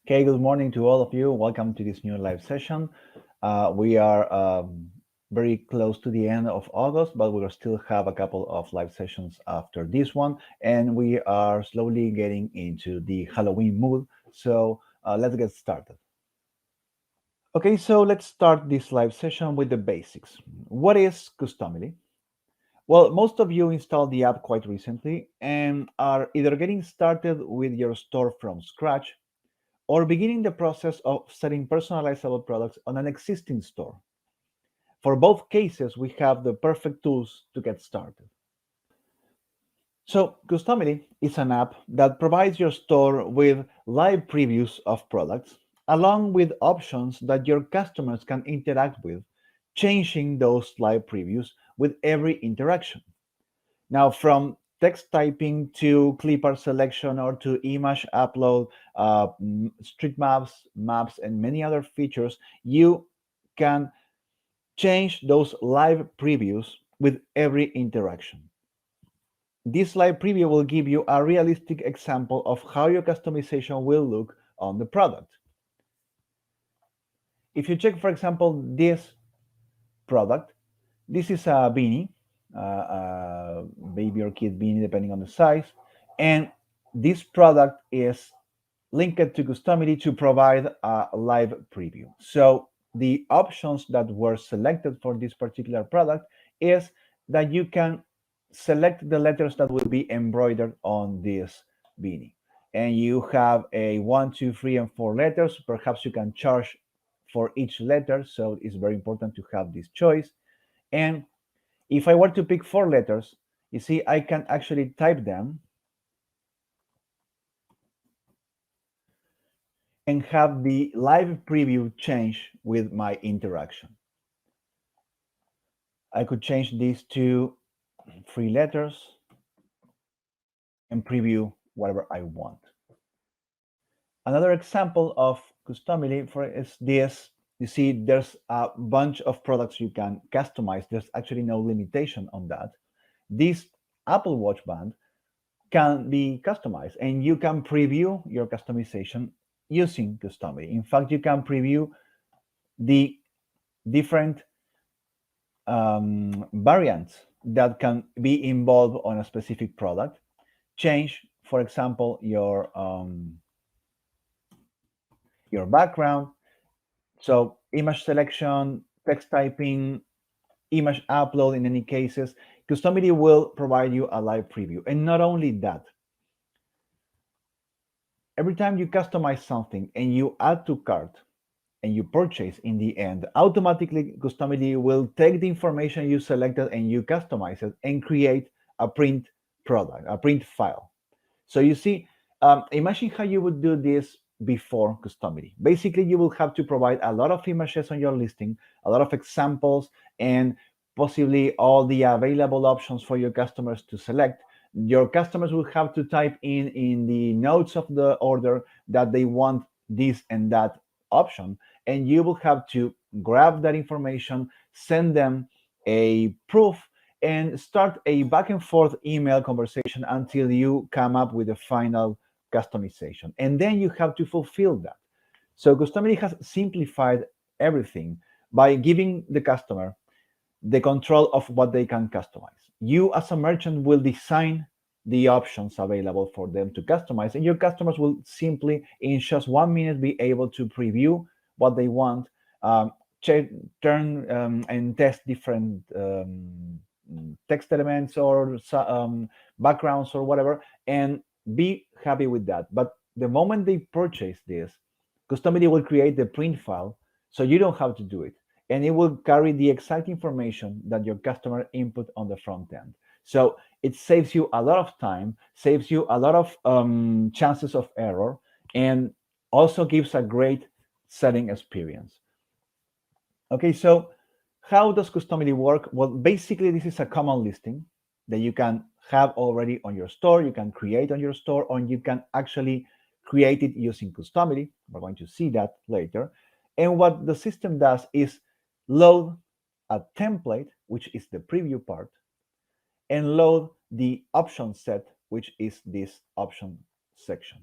Okay, good morning to all of you. Welcome to this new live session. We are very close to the end of August, but we will still have a couple of live sessions after this one, and we are slowly getting into the Halloween mood. So let's get started. Okay, so let's start this live session with the basics. What is Customily? Well, most of you installed the app quite recently and are either getting started with your store from scratch or beginning the process of setting personalizable products on an existing store. For both cases, we have the perfect tools to get started. So, Customily is an app that provides your store with live previews of products, along with options that your customers can interact with, changing those live previews with every interaction. Now, from text typing to clip art selection or to image upload, street maps, and many other features, you can change those live previews with every interaction. This live preview will give you a realistic example of how your customization will look on the product. If you check, for example, this product, this is a beanie, baby or kid beanie, depending on the size. And this product is linked to Customily to provide a live preview. So the options that were selected for this particular product is that you can select the letters that will be embroidered on this beanie. And you have a 1, 2, 3, and 4 letters. Perhaps you can charge for each letter. So it's very important to have this choice. And if I were to pick 4 letters, you see, I can actually type them and have the live preview change with my interaction. I could change these to 3 letters and preview whatever I want. Another example of Customily for is this. You see, there's a bunch of products you can customize. There's actually no limitation on that. This Apple Watch band can be customized, and you can preview your customization using Customily. In fact, you can preview the different variants that can be involved on a specific product. Change, for example, your background. So image selection, text typing, image upload in any cases, Customily will provide you a live preview. And not only that, every time you customize something and you add to cart and you purchase in the end, automatically Customily will take the information you selected and you customize it and create a print product, a print file. So you see, imagine how you would do this before Customily. Basically, you will have to provide a lot of images on your listing, a lot of examples, and possibly all the available options for your customers to select. Your customers will have to type in the notes of the order that they want this and that option, and you will have to grab that information, send them a proof, and start a back and forth email conversation until you come up with a final customization. And then you have to fulfill that. So Customily has simplified everything by giving the customer the control of what they can customize. You, as a merchant, will design the options available for them to customize, and your customers will simply, in just 1 minute, be able to preview what they want, turn and test different text elements or backgrounds or whatever, and be happy with that. But the moment they purchase this, Customily will create the print file, so you don't have to do it, and it will carry the exact information that your customer input on the front end. So it saves you a lot of time, saves you a lot of chances of error, and also gives a great setting experience. Okay, so how does Customily work? Well, basically, this is a common listing that you can have already on your store, you can create on your store, or you can actually create it using Customily. We're going to see that later. And what the system does is load a template, which is the preview part, and load the option set, which is this option section.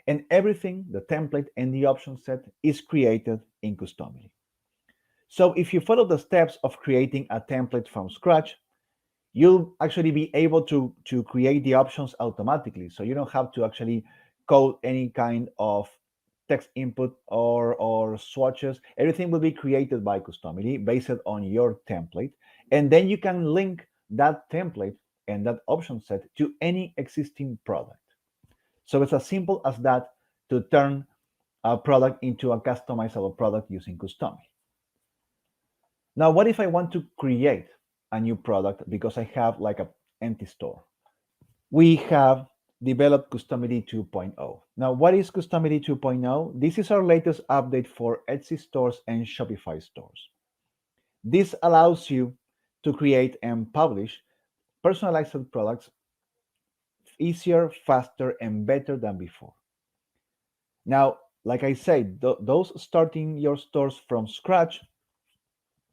And everything, the template and the option set, is created in Customily. So if you follow the steps of creating a template from scratch, you'll actually be able to create the options automatically. So you don't have to actually code any kind of text input or swatches. Everything will be created by Customily based on your template. And then you can link that template and that option set to any existing product. So it's as simple as that to turn a product into a customizable product using Customily. Now, what if I want to create a new product because I have like an empty store? We have developed Customily 2.0. Now, what is Customily 2.0? This is our latest update for Etsy stores and Shopify stores. This allows you to create and publish personalized products easier, faster, and better than before. Now, like I said, those starting your stores from scratch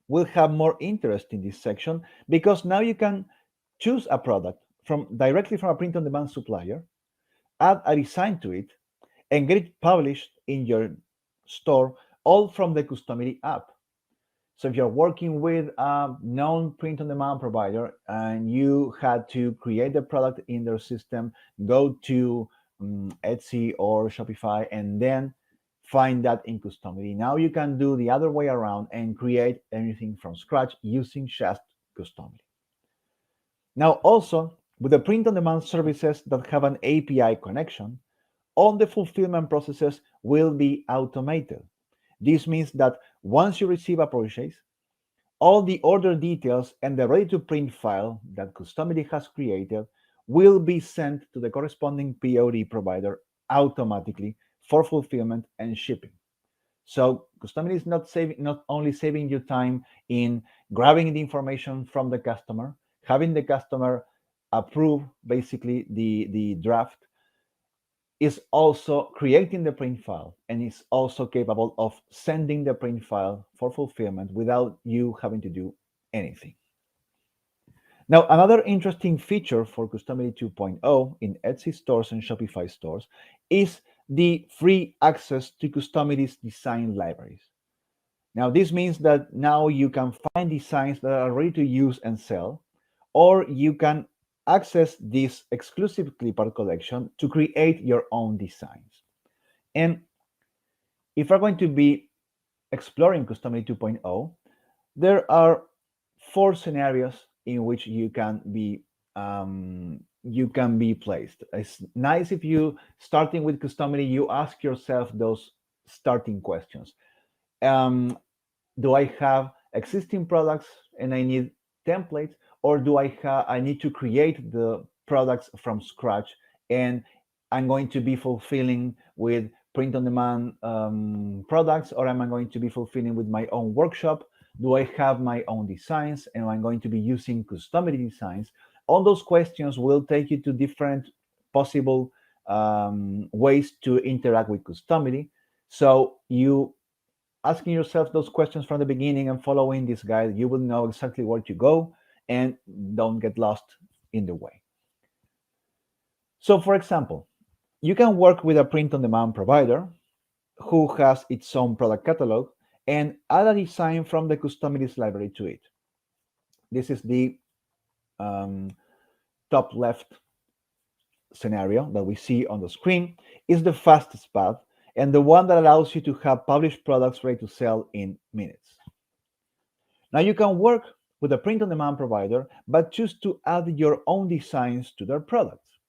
will have more interest in this section because now you can choose a product from directly from a print-on-demand supplier, add a design to it, and get it published in your store, all from the Customily app. So if you're working with a known print-on-demand provider and you had to create the product in their system, go to Etsy or Shopify, and then find that in Customily. Now you can do the other way around and create anything from scratch using just Customily. Now also, with the print-on-demand services that have an API connection, all the fulfillment processes will be automated. This means that once you receive a purchase, all the order details and the ready-to-print file that Customily has created will be sent to the corresponding POD provider automatically for fulfillment and shipping. So Customily is not only saving you time in grabbing the information from the customer, having the customer approve basically the draft, is also creating the print file and is also capable of sending the print file for fulfillment without you having to do anything. Now, another interesting feature for Customily 2.0 in Etsy stores and Shopify stores is the free access to Customily's design libraries. Now, this means that now you can find designs that are ready to use and sell, or you can access this exclusive clipart collection to create your own designs. And if we're going to be exploring Customily 2.0, there are 4 scenarios in which you can be placed. It's nice if you starting with Customily, you ask yourself those starting questions. Do I have existing products and I need templates, or do I need to create the products from scratch and I'm going to be fulfilling with print-on-demand products, or am I going to be fulfilling with my own workshop? Do I have my own designs and I'm going to be using Customily designs? All those questions will take you to different possible ways to interact with Customily. So you asking yourself those questions from the beginning and following this guide, you will know exactly where to go and don't get lost in the way. So for example, you can work with a print-on-demand provider who has its own product catalog and add a design from the Customily's library to it. This is the top left scenario that we see on the screen. Is the fastest path and the one that allows you to have published products ready to sell in minutes. Now you can work with a print-on-demand provider, but choose to add your own designs to their products.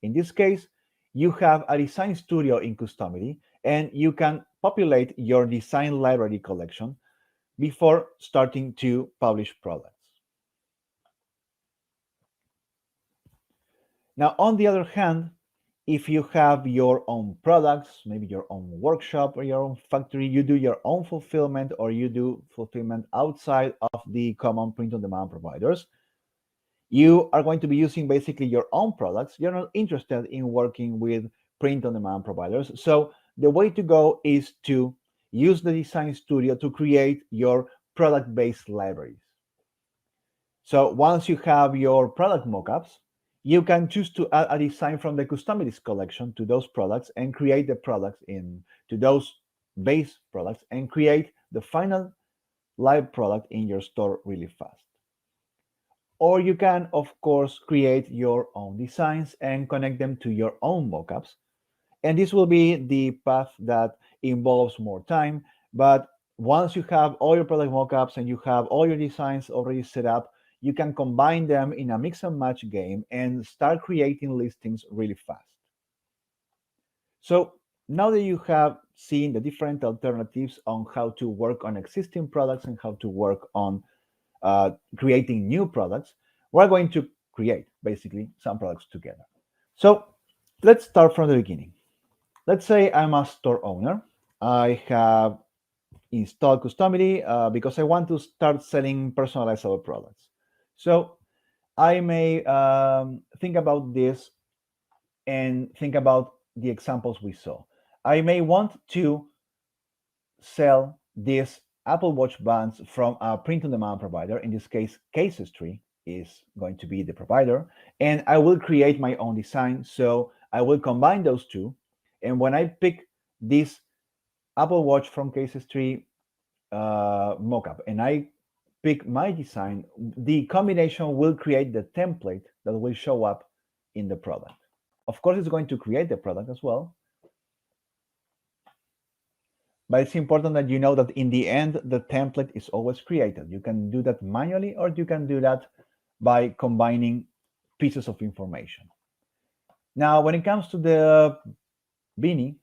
In this case, you have a design studio in Customily, and you can populate your design library collection before starting to publish products. Now, on the other hand, if you have your own products, maybe your own workshop or your own factory, you do your own fulfillment or you do fulfillment outside of the common print-on-demand providers, you are going to be using basically your own products. You're not interested in working with print-on-demand providers. So the way to go is to use the design studio to create your product-based libraries. So once you have your product mockups, You can choose to add a design from the Customilies collection to those products and create the products in to those base products and create the final live product in your store really fast. Or you can, of course, create your own designs and connect them to your own mockups. And this will be the path that involves more time. But once you have all your product mockups and you have all your designs already set up, you can combine them in a mix and match game and start creating listings really fast. So now that you have seen the different alternatives on how to work on existing products and how to work on creating new products, we're going to create basically some products together. So let's start from the beginning. Let's say I'm a store owner. I have installed Customily because I want to start selling personalizable products. So I may think about this and think about the examples we saw. I may want to sell these Apple Watch bands from a print-on-demand provider. In this case, Casestry is going to be the provider, and I will create my own design. So I will combine those two, and when I pick this Apple Watch from Casestry mockup and I pick my design, the combination will create the template that will show up in the product. Of course, it's going to create the product as well, but it's important that you know that in the end, the template is always created. You can do that manually or you can do that by combining pieces of information. Now, when it comes to the beanie,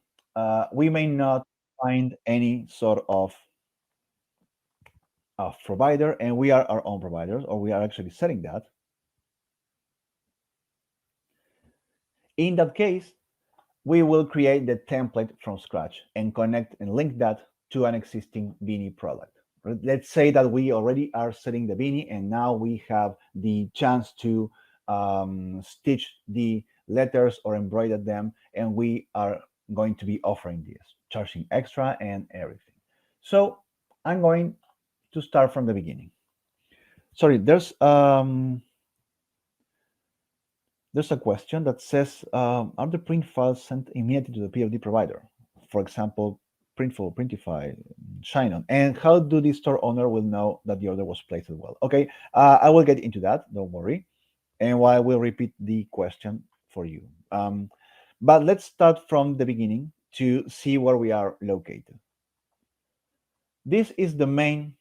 we may not find any sort of provider, and we are our own providers, or we are actually selling that. In that case, we will create the template from scratch and connect and link that to an existing beanie product. Let's say that we already are selling the beanie and now we have the chance to stitch the letters or embroider them, and we are going to be offering this, charging extra and everything. So I'm going to start from the beginning. Sorry, there's a question that says, are the print files sent immediately to the PFD provider? For example, Printful, Printify, Shinon. And how do the store owner will know that the order was placed as well? Okay, I will get into that, don't worry. And I will repeat the question for you. But let's start from the beginning to see where we are located. This is the main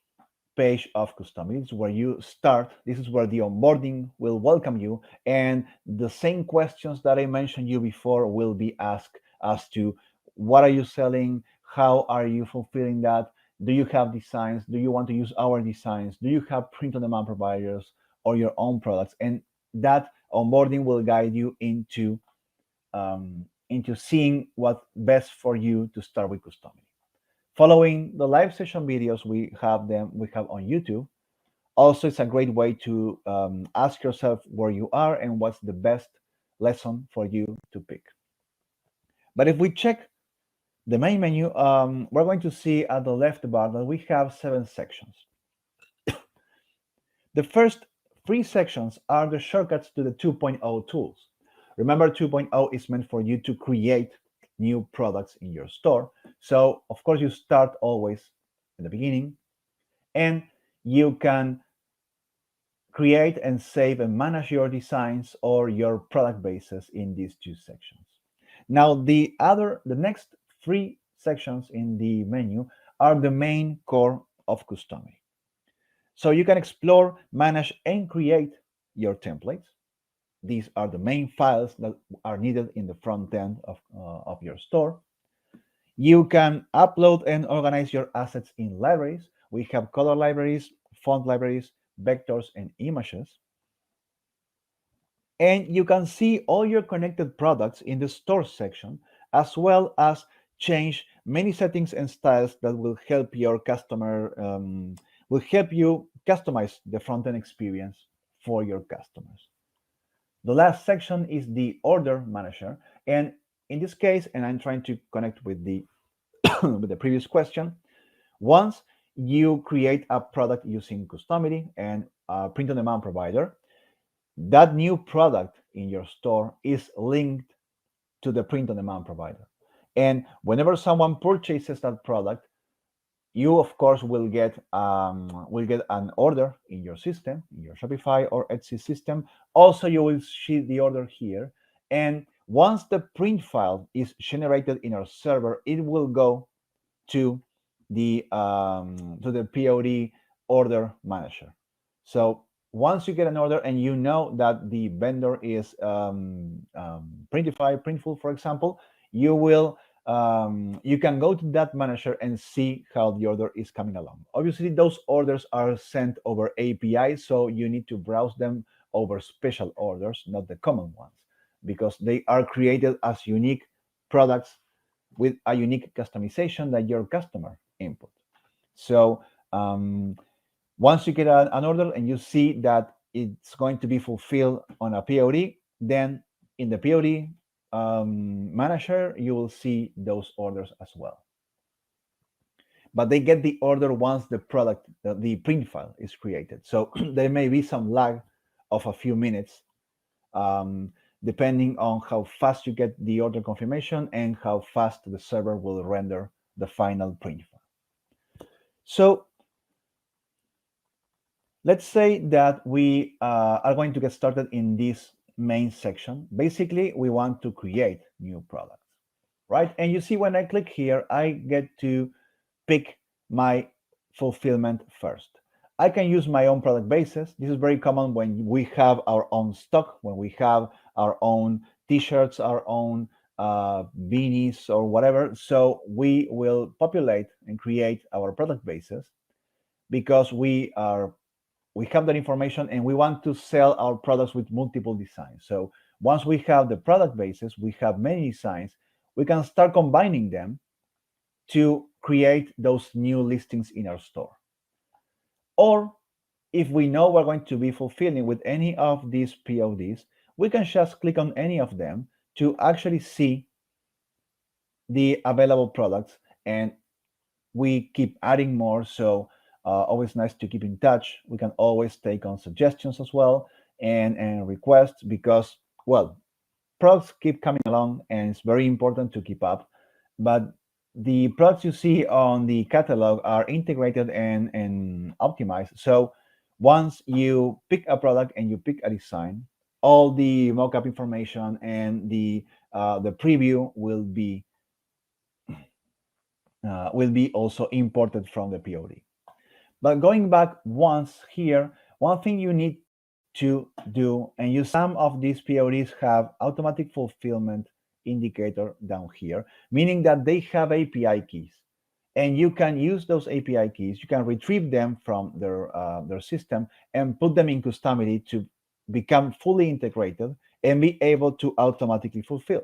page of Customily. It's where you start. This is where the onboarding will welcome you, and the same questions that I mentioned you before will be asked as to what are you selling, how are you fulfilling that, do you have designs, do you want to use our designs, do you have print-on-demand providers or your own products, and that onboarding will guide you into seeing what's best for you to start with Customily. Following the live session videos, we have on YouTube. Also, it's a great way to ask yourself where you are and what's the best lesson for you to pick. But if we check the main menu, we're going to see at the left bar that we have 7 sections. The first 3 sections are the shortcuts to the 2.0 tools. Remember, 2.0 is meant for you to create new products in your store. So, of course, you start always at the beginning, and you can create and save and manage your designs or your product bases in these 2 sections. Now, the next 3 sections in the menu are the main core of Customily. So you can explore, manage, and create your templates. These are the main files that are needed in the front end of your store. You can upload and organize your assets in libraries. We have color libraries, font libraries, vectors, and images. And you can see all your connected products in the store section, as well as change many settings and styles that will help your customer, will help you customize the front-end experience for your customers. The last section is the order manager. And in this case, and I'm trying to connect with the with the previous question, once you create a product using Customily and a print-on-demand provider, that new product in your store is linked to the print-on-demand provider. And whenever someone purchases that product, you of course will get an order in your system, in your Shopify or Etsy system. Also, you will see the order here. And once the print file is generated in our server, it will go to the POD order manager. So once you get an order and you know that the vendor is Printify, Printful, for example, you can go to that manager and see how the order is coming along. Obviously, those orders are sent over API, so you need to browse them over special orders, not the common ones, because they are created as unique products with a unique customization that your customer input. So once you get an order and you see that it's going to be fulfilled on a POD, then in the POD manager, you will see those orders as well. But they get the order once the product, the print file is created. So there may be some lag of a few minutes, depending on how fast you get the order confirmation and how fast the server will render the final print file. So let's say that we are going to get started in this main section. Basically, we want to create new products, right? And you see when I click here, I get to pick my fulfillment first. I can use my own product bases. This is very common when we have our own stock, when we have our own t-shirts, our own beanies or whatever. So we will populate and create our product bases because we have that information and we want to sell our products with multiple designs. So once we have the product bases, we have many designs, we can start combining them to create those new listings in our store. Or if we know we're going to be fulfilling with any of these PODs, we can just click on any of them to actually see the available products, and we keep adding more. So always nice to keep in touch. We can always take on suggestions as well and requests because, well, products keep coming along and it's very important to keep up. But the products you see on the catalog are integrated and optimized. So once you pick a product and you pick a design, all the mockup information and the preview will be also imported from the POD. But going back once here, one thing you need to do, and some of these PODs have automatic fulfillment indicator down here, meaning that they have API keys. And you can use those API keys, you can retrieve them from their system and put them in Customily to become fully integrated and be able to automatically fulfill.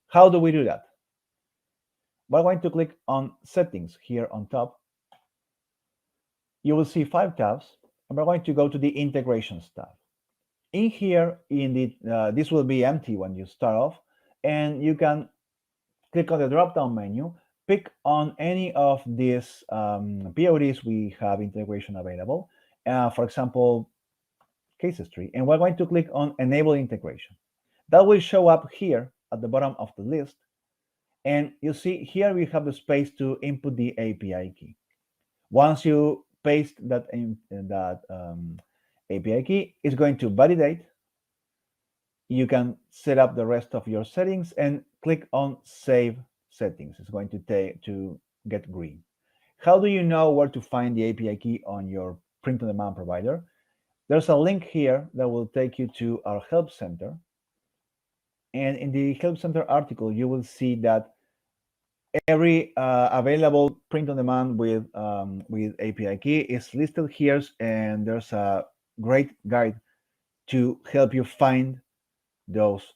How do we do that? We're going to click on settings here on top. You will see 5 tabs, and we're going to go to the integrations tab. In here, this will be empty when you start off, and you can click on the drop-down menu, pick on any of these PODs we have integration available. For example, Casestry, and we're going to click on Enable Integration. That will show up here at the bottom of the list, and you see here we have the space to input the API key. Once you paste that API key, it's going to validate. You can set up the rest of your settings and click on Save Settings. It's going to get green. How do you know where to find the API key on your print-on-demand provider? There's a link here that will take you to our Help Center. And in the Help Center article, you will see that every available print-on-demand with API key is listed here, and there's a great guide to help you find those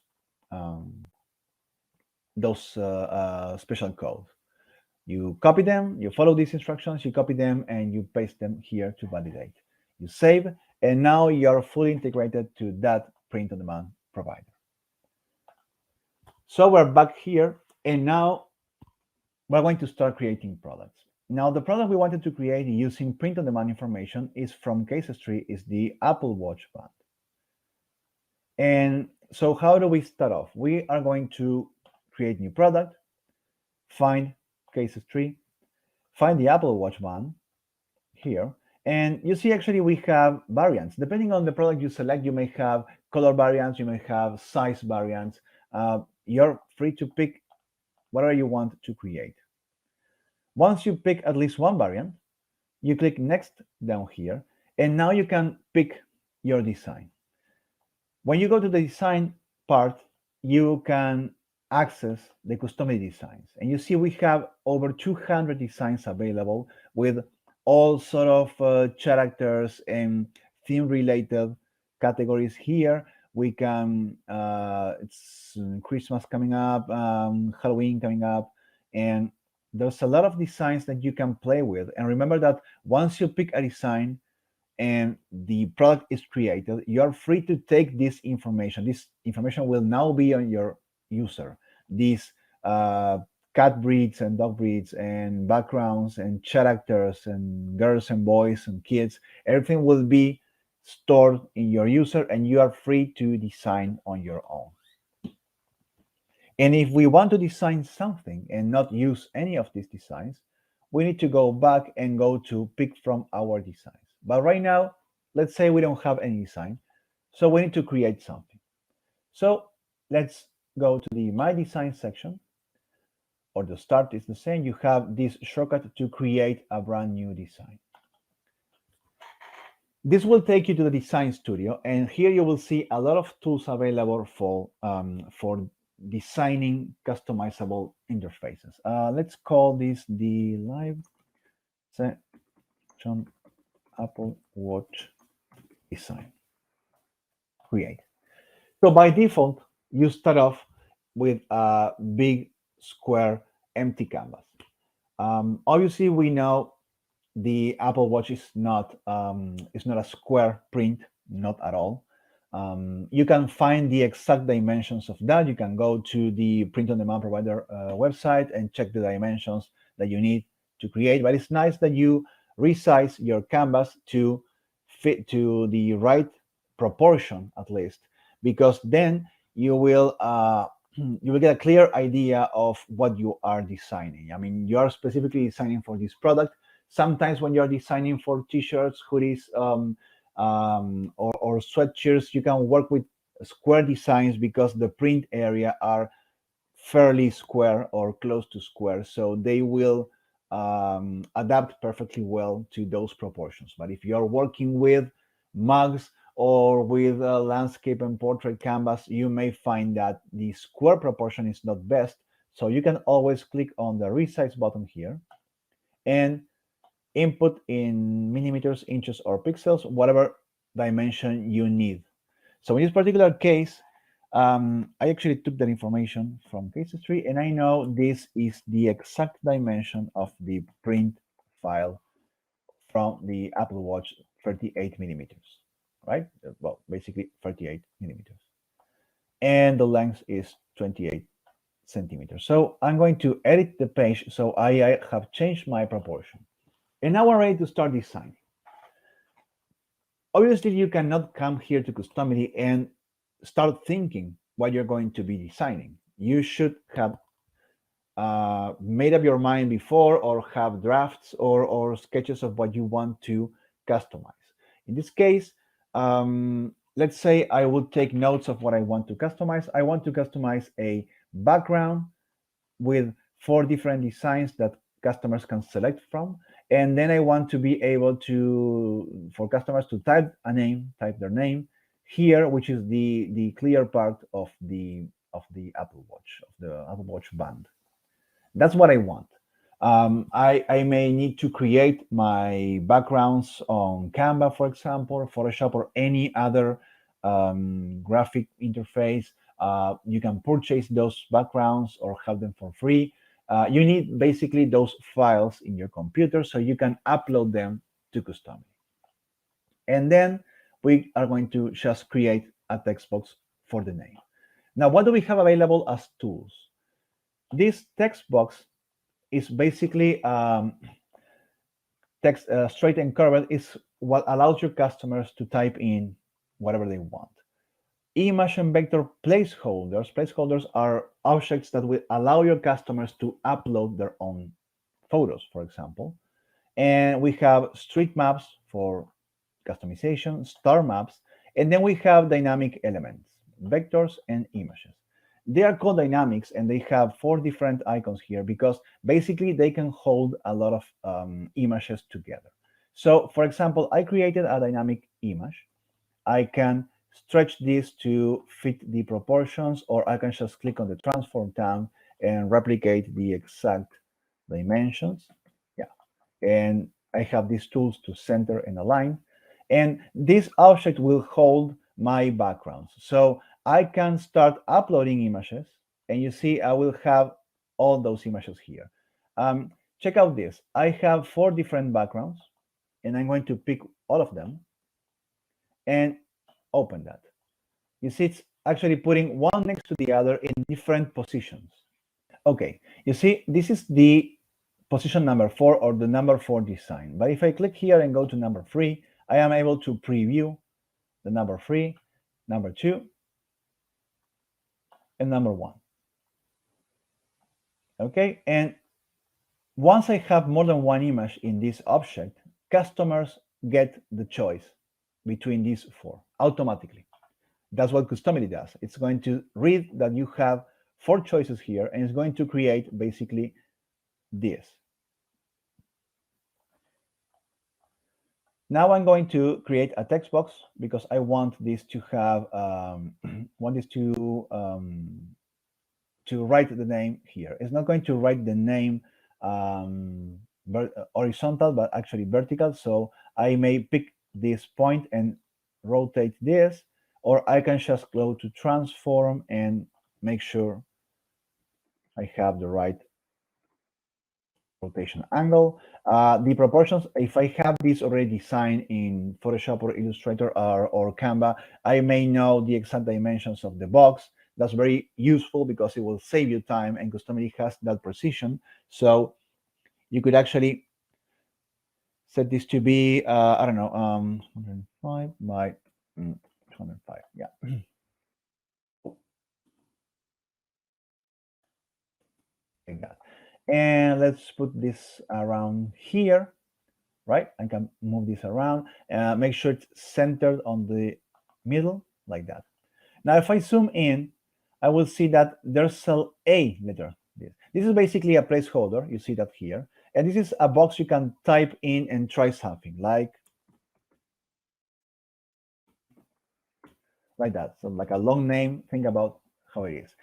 special codes. You copy them, you follow these instructions, you copy them, and you paste them here to validate. You save, and now you're fully integrated to that print-on-demand provider. So we're back here, and now we're going to start creating products. Now, the product we wanted to create using print-on-demand information is from Casestry, is the Apple Watch band. And so how do we start off? We are going to create new product, find cases tree, find the Apple Watch one here. And you see, actually, we have variants. Depending on the product you select, you may have color variants, you may have size variants. You're free to pick whatever you want to create. Once you pick at least one variant, you click next down here, and now you can pick your design. When you go to the design part, you can access the custom designs. And you see we have over 200 designs available with all sort of characters and theme related categories here. We can, it's Christmas coming up, Halloween coming up, and there's a lot of designs that you can play with. And remember that once you pick a design, and the product is created, you are free to take this information. This information will now be on your user. These uh, cat breeds and dog breeds and backgrounds and characters and girls and boys and kids, everything will be stored in your user and you are free to design on your own. And if we want to design something and not use any of these designs, we need to go back and go to pick from our designs. But right now, let's say we don't have any design, so we need to create something. So let's go to the My Design section, or the start is the same. You have this shortcut to create a brand new design. This will take you to the design studio, and here you will see a lot of tools available for designing customizable interfaces. Let's call this the live section Apple Watch design. Create. So by default, you start off with a big square empty canvas. Obviously, we know the Apple Watch is not a square print, not at all. You can find the exact dimensions of that. You can go to the print on demand provider website and check the dimensions that you need to create. But it's nice that you resize your canvas to fit to the right proportion at least, because then you will you will get a clear idea of what you are designing. I mean, you are specifically designing for this product. Sometimes when you're designing for t-shirts, hoodies, or sweatshirts, you can work with square designs because the print area are fairly square or close to square, so they will adapt perfectly well to those proportions. But if you're working with mugs or with a landscape and portrait canvas, you may find that the square proportion is not best. So you can always click on the resize button here and input in millimeters, inches, or pixels, whatever dimension you need. So in this particular case, I actually took that information from Casestry, and I know this is the exact dimension of the print file from the Apple Watch, 38 millimeters, right? Well, basically 38 millimeters. And the length is 28 centimeters. So I'm going to edit the page so I have changed my proportion. And now we're ready to start designing. Obviously, you cannot come here to Customily and start thinking what you're going to be designing. You should have made up your mind before, or have drafts or sketches of what you want to customize. In this case, let's say I would take notes of what I want to customize. I want to customize a background with 4 different designs that customers can select from. And then I want to be able to, for customers to type their name here, which is the clear part of the Apple Watch, of the Apple Watch band. That's what I want. I may need to create my backgrounds on Canva, for example, or Photoshop, or any other graphic interface. You can purchase those backgrounds or have them for free. You need basically those files in your computer so you can upload them to Customily. And then we are going to just create a text box for the name. Now, what do we have available as tools? This text box is basically text straight and curved, is what allows your customers to type in whatever they want. Image and vector placeholders. Placeholders are objects that will allow your customers to upload their own photos, for example. And we have street maps for customization, star maps, and then we have dynamic elements, vectors and images. They are called dynamics and they have four different icons here because basically they can hold a lot of images together. So for example, I created a dynamic image. I can stretch this to fit the proportions, or I can just click on the transform tab and replicate the exact dimensions. Yeah, and I have these tools to center and align. And this object will hold my backgrounds. So I can start uploading images, and you see I will have all those images here. Check out this. I have four different backgrounds, and I'm going to pick all of them and open that. You see, it's actually putting one next to the other in different positions. Okay, you see, this is the position number 4 or the number 4 design. But if I click here and go to number 3, I am able to preview the number 3, number 2, and number 1. Okay, and once I have more than one image in this object, customers get the choice between these four automatically. That's what Customily does. It's going to read that you have four choices here, and it's going to create basically this. Now I'm going to create a text box because I want this to have want this to write the name here. It's not going to write the name horizontal, but actually vertical. So I may pick this point and rotate this, or I can just go to transform and make sure I have the right rotation angle. The proportions, if I have this already designed in Photoshop or Illustrator or Canva, I may know the exact dimensions of the box. That's very useful because it will save you time, and Customily has that precision. So you could actually set this to be, I don't know, 105 by 205. Yeah. Like that. And let's put this around here, right? I can move this around and make sure it's centered on the middle like that. Now, if I zoom in, I will see that there's cell A letter. This is basically a placeholder. You see that here. And this is a box you can type in and try something like that. So like a long name, think about how it is.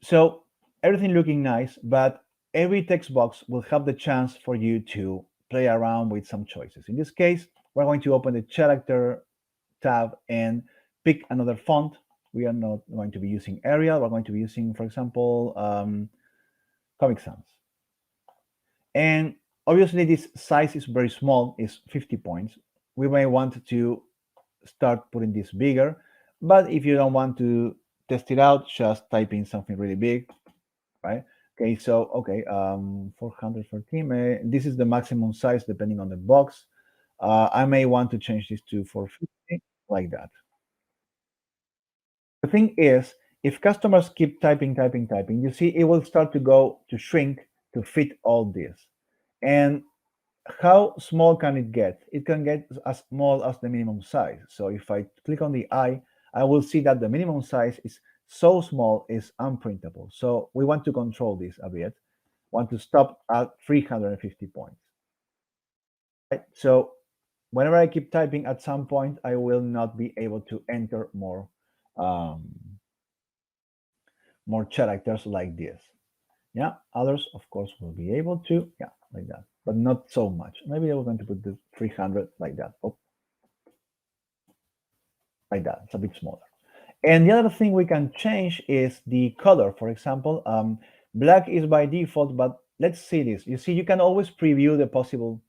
So everything looking nice, but every text box will have the chance for you to play around with some choices. In this case, we're going to open the character tab and pick another font. We are not going to be using Arial. We're going to be using, for example, Comic Sans. And obviously this size is very small, it's 50 points. We may want to start putting this bigger, but if you don't want to test it out, just type in something really big, right? Okay, so 413. This is the maximum size depending on the box. I may want to change this to 450, like that. The thing is, if customers keep typing, you see it will start to go to shrink to fit all this. And how small can it get? It can get as small as the minimum size. So if I click on the eye, I will see that the minimum size is so small it's unprintable. So we want to control this a bit. Want to stop at 350 points. Right? So whenever I keep typing, at some point I will not be able to enter more characters like this. Yeah, others of course will be able to, yeah, like that, but not so much. Maybe I was going to put the 300 like that. Oh, like that. It's a bit smaller. And the other thing we can change is the color. For example, black is by default, but let's see this. You see, you can always preview the possible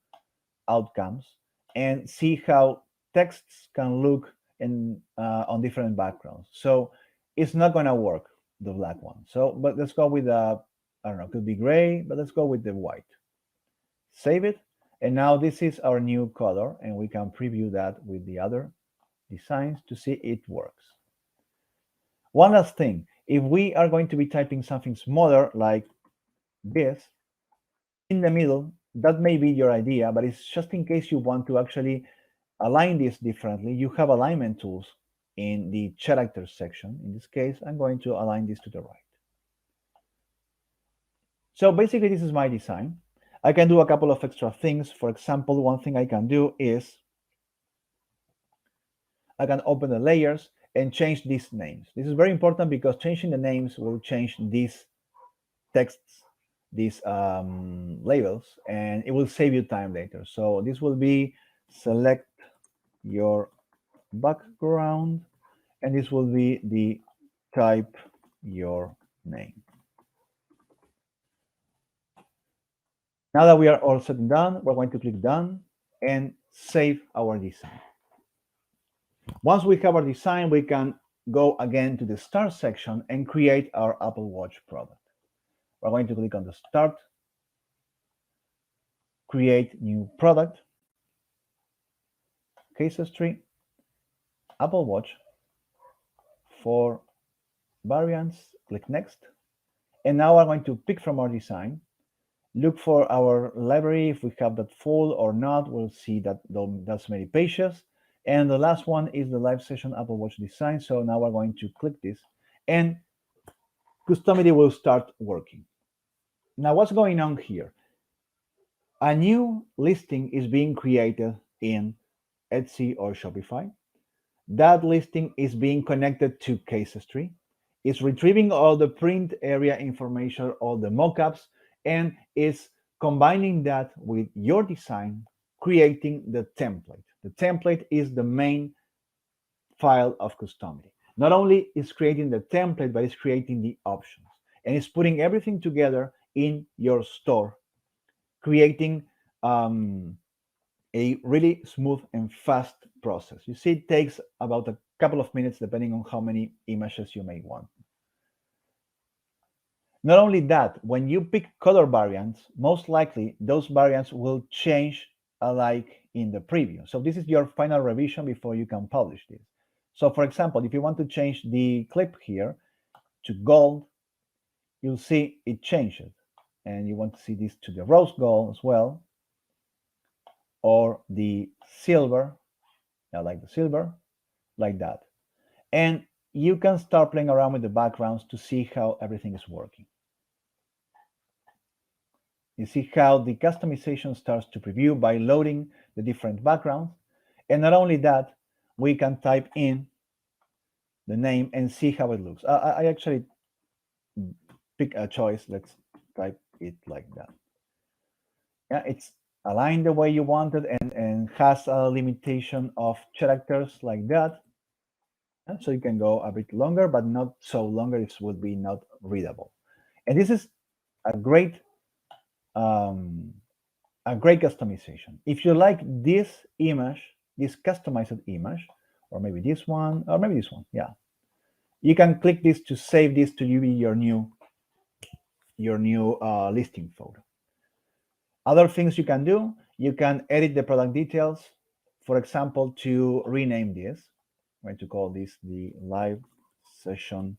outcomes and see how texts can look in on different backgrounds. So it's not going to work, the black one. So, but let's go with I don't know, could be gray, but let's go with the white. Save it. And now this is our new color, and we can preview that with the other designs to see it works. One last thing, if we are going to be typing something smaller like this in the middle, that may be your idea, but it's just in case you want to actually align this differently. You have alignment tools in the character section. In this case, I'm going to align this to the right. So basically, this is my design. I can do a couple of extra things. For example, one thing I can do is I can open the layers and change these names. This is very important because changing the names will change these texts, these labels, and it will save you time later. So this will be select your background, and this will be the type your name. Now that we are all set and done, we're going to click done and save our design. Once we have our design, we can go again to the start section and create our Apple Watch product. We're going to click on the start, create new product, Casestry, Apple Watch, for variants, click next. And now we're going to pick from our design, look for our library. If we have that full or not, we'll see that that's many pages. And the last one is the live session Apple Watch design. So now we're going to click this and Customily will start working. Now what's going on here? A new listing is being created in Etsy or Shopify. That listing is being connected to Casestry. It's retrieving all the print area information, all the mockups, and is combining that with your design, creating the template. The template is the main file of Customily. Not only is creating the template, but it's creating the options. And it's putting everything together in your store, creating a really smooth and fast process. You see, it takes about a couple of minutes depending on how many images you may want. Not only that, when you pick color variants, most likely those variants will change alike in the preview. So this is your final revision before you can publish this. So for example, if you want to change the clip here to gold, you'll see it changes. And you want to see this to the rose gold as well, or the silver. I like the silver, like that. And you can start playing around with the backgrounds to see how everything is working. You see how the customization starts to preview by loading the different backgrounds. And not only that, we can type in the name and see how it looks. I actually pick a choice. Let's type it like that. Yeah, it's aligned the way you want it and has a limitation of characters like that. And so you can go a bit longer, but not so longer it would be not readable. And this is a great customization. If you like this image, this customized image, or maybe this one, or maybe this one, yeah, you can click this to save this to be your new listing photo. Other things you can do, you can edit the product details. For example, to rename this, I'm going to call this the live session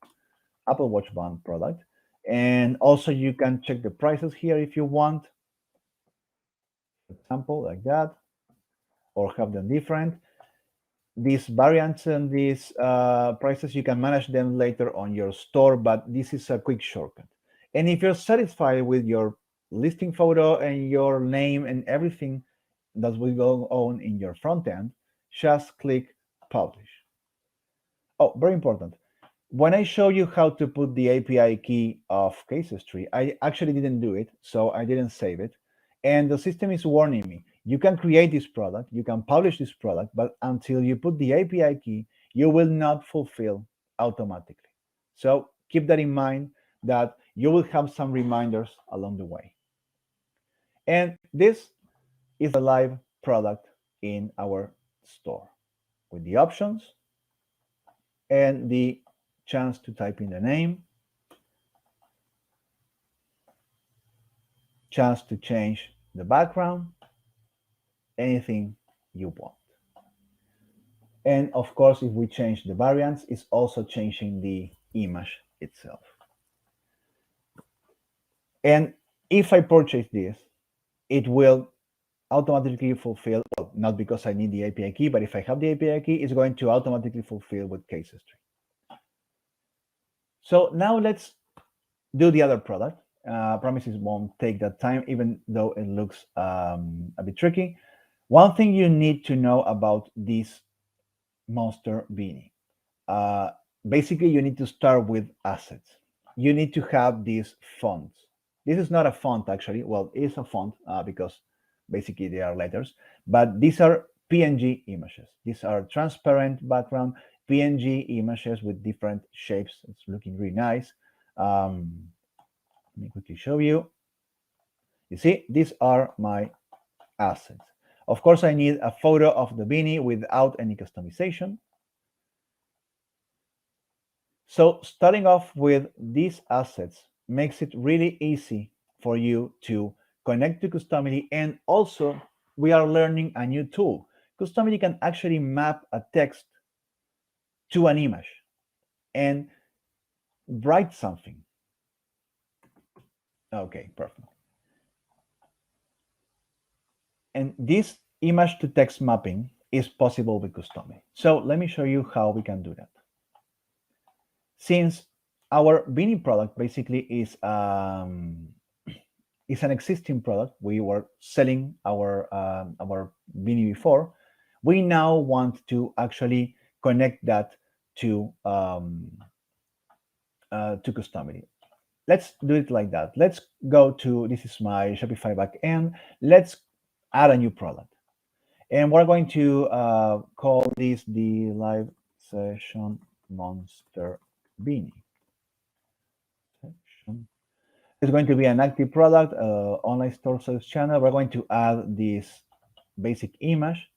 Apple Watch Band product. And also you can check the prices here if you want, for example, like that, or have them different. These variants and these prices, you can manage them later on your store, but this is a quick shortcut. And if you're satisfied with your listing photo and your name and everything that will go on in your front end, just click publish. Oh, very important. When I show you how to put the API key of Casestry, I actually didn't do it, so I didn't save it. And the system is warning me, you can create this product, you can publish this product, but until you put the API key, you will not fulfill automatically. So keep that in mind, that you will have some reminders along the way. And this is a live product in our store with the options and the chance to type in the name, chance to change the background, anything you want. And of course, if we change the variants, it's also changing the image itself. And if I purchase this, it will automatically fulfill, well, not because I need the API key, but if I have the API key, it's going to automatically fulfill with Casestry. So now let's do the other product. Promises won't take that time, even though it looks a bit tricky. One thing you need to know about this monster beanie. Uh, Basically, you need to start with assets. You need to have these fonts. This is not a font, actually. Well, it is a font because basically they are letters, but these are PNG images. These are transparent background PNG images with different shapes. It's looking really nice. Let me quickly show you. You see, these are my assets. Of course, I need a photo of the beanie without any customization. So starting off with these assets makes it really easy for you to connect to Customily, and also we are learning a new tool. Customily can actually map a text to an image and write something. Okay, perfect. And this image to text mapping is possible with Customily. So let me show you how we can do that. Since our beanie product basically is an existing product, we were selling our beanie before. We now want to actually connect that to Customily. Let's do it like that. Let's go to, this is my Shopify backend. Let's add a new product. And we're going to call this the live session monster beanie. It's going to be an active product, online store sales channel. We're going to add this basic image.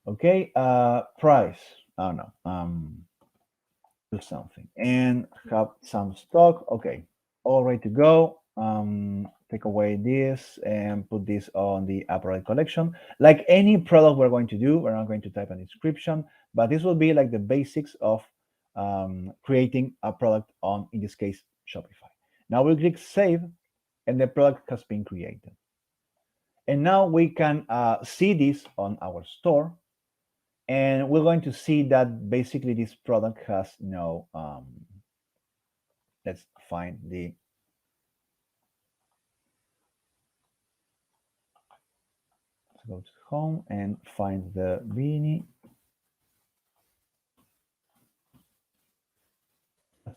Okay, price. Oh no, do something and have some stock. Okay, all ready to go. Take away this and put this on the apparel collection. Like any product we're going to do, we're not going to type a description, but this will be like the basics of creating a product on, in this case, Shopify. Now we'll click save, and the product has been created. And now we can see this on our store, and we're going to see that basically this product has no, let's find the, let's go to home and find the beanie.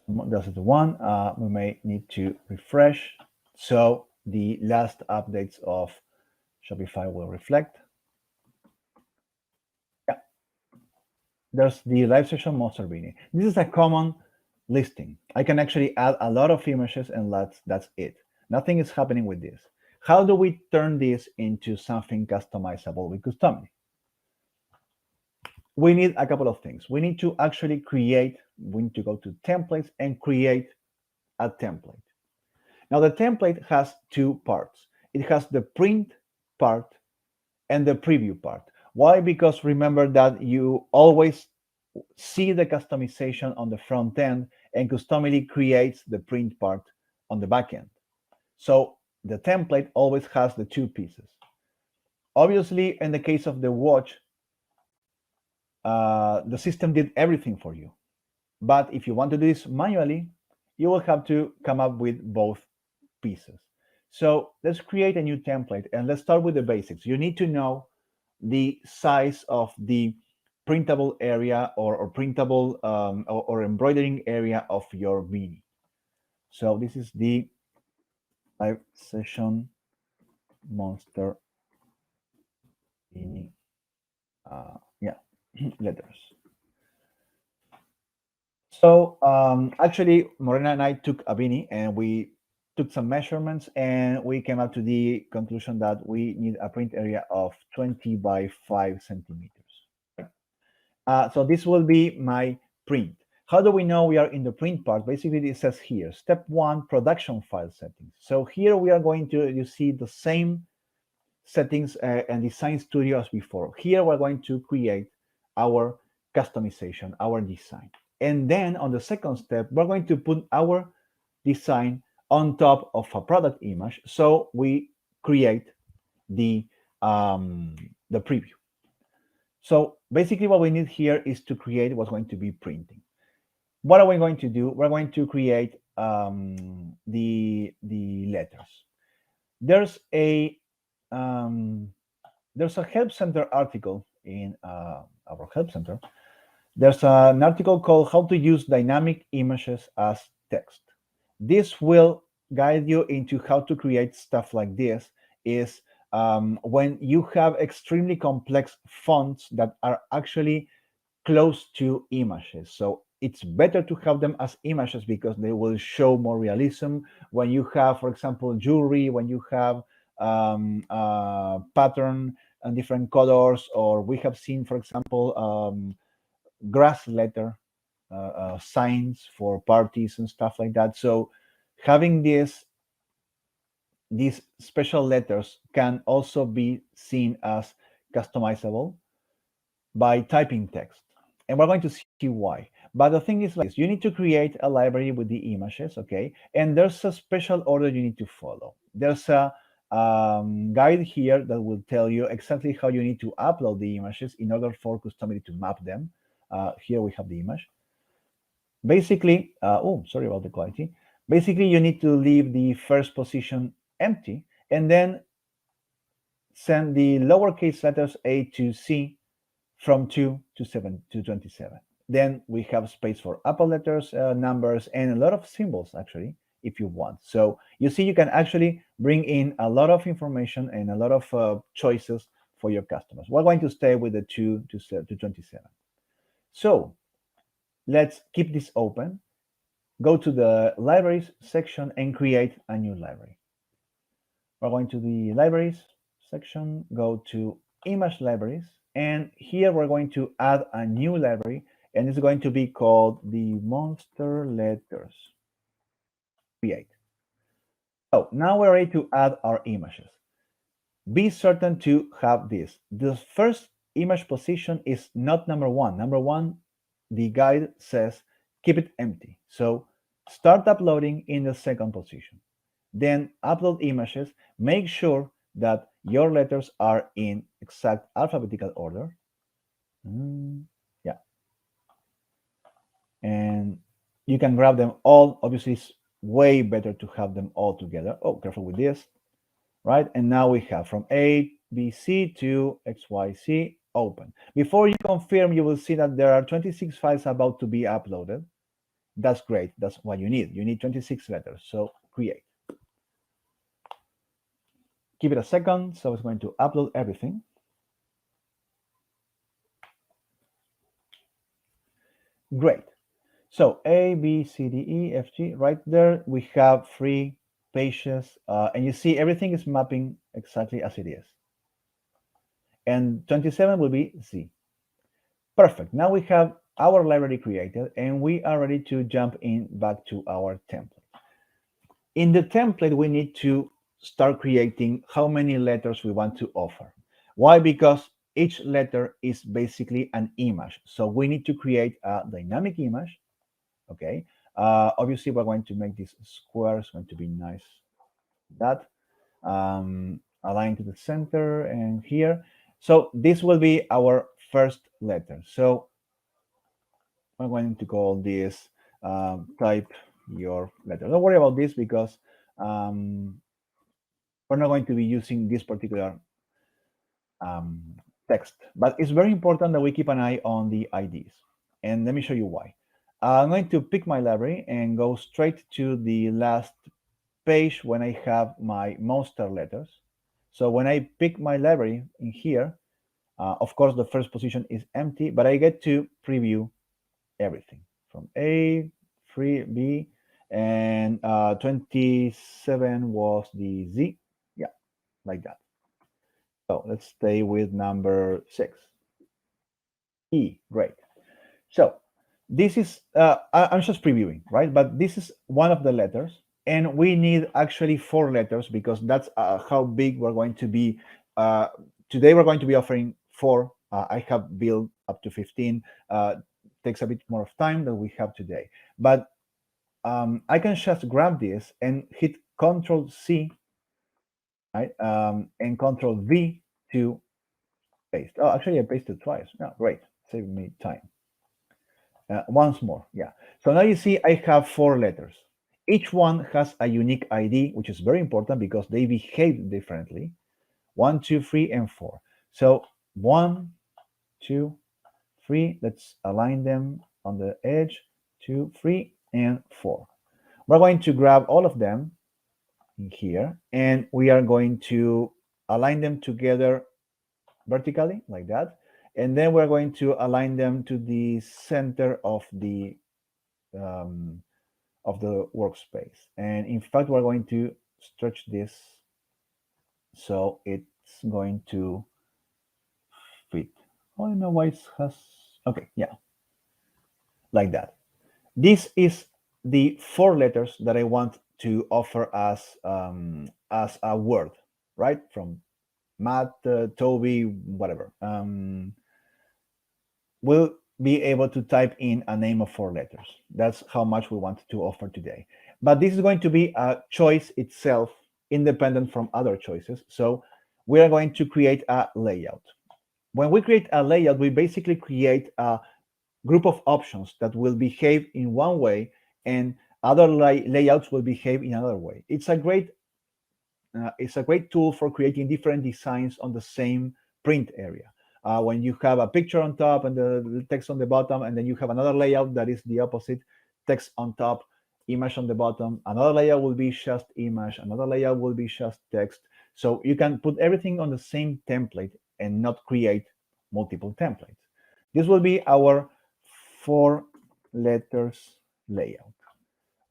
That's the one. We may need to refresh, so the last updates of Shopify will reflect. Yeah, there's the live session monster beanie. This is a common listing. I can actually add a lot of images, and that's it. Nothing is happening with this. How do we turn this into something customizable with Customily? We need a couple of things. We need to actually create, we need to go to templates and create a template. Now the template has two parts. It has the print part and the preview part. Why? Because remember that you always see the customization on the front end, and Customily creates the print part on the back end. So the template always has the two pieces. Obviously, in the case of the watch, the system did everything for you. But if you want to do this manually, you will have to come up with both pieces. So let's create a new template, and let's start with the basics. You need to know the size of the printable area or printable or embroidering area of your beanie. So this is the live session monster beanie. Yeah, letters. So actually, Morena and I took a beanie and we took some measurements, and we came up to the conclusion that we need a print area of 20 by 5 centimeters. So this will be my print. How do we know we are in the print part? Basically, it says here, step 1, production file settings. So here we are going to, you see the same settings and design studio as before. Here we're going to create our customization, our design. And then on the second step, we're going to put our design on top of a product image. So we create the um, the preview. So basically what we need here is to create what's going to be printing. What are we going to do? We're going to create the letters. There's a um, there's a help center article in our help center. There's an article called how to use dynamic images as text. This will guide you into how to create stuff like this is when you have extremely complex fonts that are actually close to images. So it's better to have them as images because they will show more realism. When you have, for example, jewelry, when you have pattern and different colors, or we have seen, for example, grass letter signs for parties and stuff like that. So having these special letters can also be seen as customizable by typing text. And we're going to see why. But the thing is like this, you need to create a library with the images, okay? And there's a special order you need to follow. There's a guide here that will tell you exactly how you need to upload the images in order for Customily to map them. Here we have the image. Basically, oh, sorry about the quality. Basically, you need to leave the first position empty and then send the lowercase letters A to C from 2 to 7 to 27. Then we have space for upper letters, numbers, and a lot of symbols actually, if you want. So you see, you can actually bring in a lot of information and a lot of choices for your customers. We're going to stay with the 2 to 27. So let's keep this open. Go to the libraries section and create a new library. We're going to the libraries section, go to image libraries, and here we're going to add a new library, and it's going to be called the monster letters. Create. So now we're ready to add our images. Be certain to have this. The first image position is not number one. Number one, the guide says keep it empty. So start uploading in the second position. Then upload images. Make sure that your letters are in exact alphabetical order. Yeah. And you can grab them all. Obviously, it's way better to have them all together. Oh, careful with this. Right? And now we have from A, B, C to X, Y, Z open. Before you confirm, you will see that there are 26 files about to be uploaded. That's great. That's what you need. You need 26 letters. So create. Give it a second. So it's going to upload everything. Great. So A, B, C, D, E, F, G, right there, we have 3 pages. And you see everything is mapping exactly as it is. And 27 will be Z. Perfect. Now we have our library created and we are ready to jump in back to our template. In the template, we need to start creating how many letters we want to offer. Why? Because each letter is basically an image. So we need to create a dynamic image. Okay. Obviously, we're going to make this square. It's going to be nice. That align to the center and here. So this will be our first letter. So I'm going to call this type your letter. Don't worry about this because we're not going to be using this particular text, but it's very important that we keep an eye on the IDs. And let me show you why. I'm going to pick my library and go straight to the last page when I have my monster letters. So when I pick my library in here, of course, the first position is empty, but I get to preview everything from A, 3, B, and 27 was the Z. Yeah, like that. So let's stay with number 6. E, great. So this is, I'm just previewing, right? But this is one of the letters. And we need actually 4 letters because that's how big we're going to be. Today we're going to be offering 4. I have built up to 15. takes a bit more of time than we have today. But I can just grab this and hit Control C, right, and Control V to paste. Oh, actually, I pasted twice. Oh, great, save me time. Once more, yeah. So now you see I have 4 letters. Each one has a unique ID, which is very important because they behave differently. 1, 2, 3, and 4. So 1, 2, 3. Let's align them on the edge. 2, 3, and 4. We're going to grab all of them in here, and we are going to align them together vertically like that. And then we're going to align them to the center um, of the workspace. And in fact, we're going to stretch this so it's going to fit. Oh, I don't know why it has. Okay, yeah, like that. This is the 4 letters that I want to offer as a word, right? From Matt, Toby, whatever. We'll be able to type in a name of 4 letters. That's how much we want to offer today. But this is going to be a choice itself, independent from other choices. So we are going to create a layout. When we create a layout, we basically create a group of options that will behave in one way and other layouts will behave in another way. It's a great tool for creating different designs on the same print area. When you have a picture on top and the text on the bottom, and then you have another layout that is the opposite, text on top, image on the bottom, another layout will be just image, another layout will be just text. So you can put everything on the same template and not create multiple templates. This will be our 4 letters layout.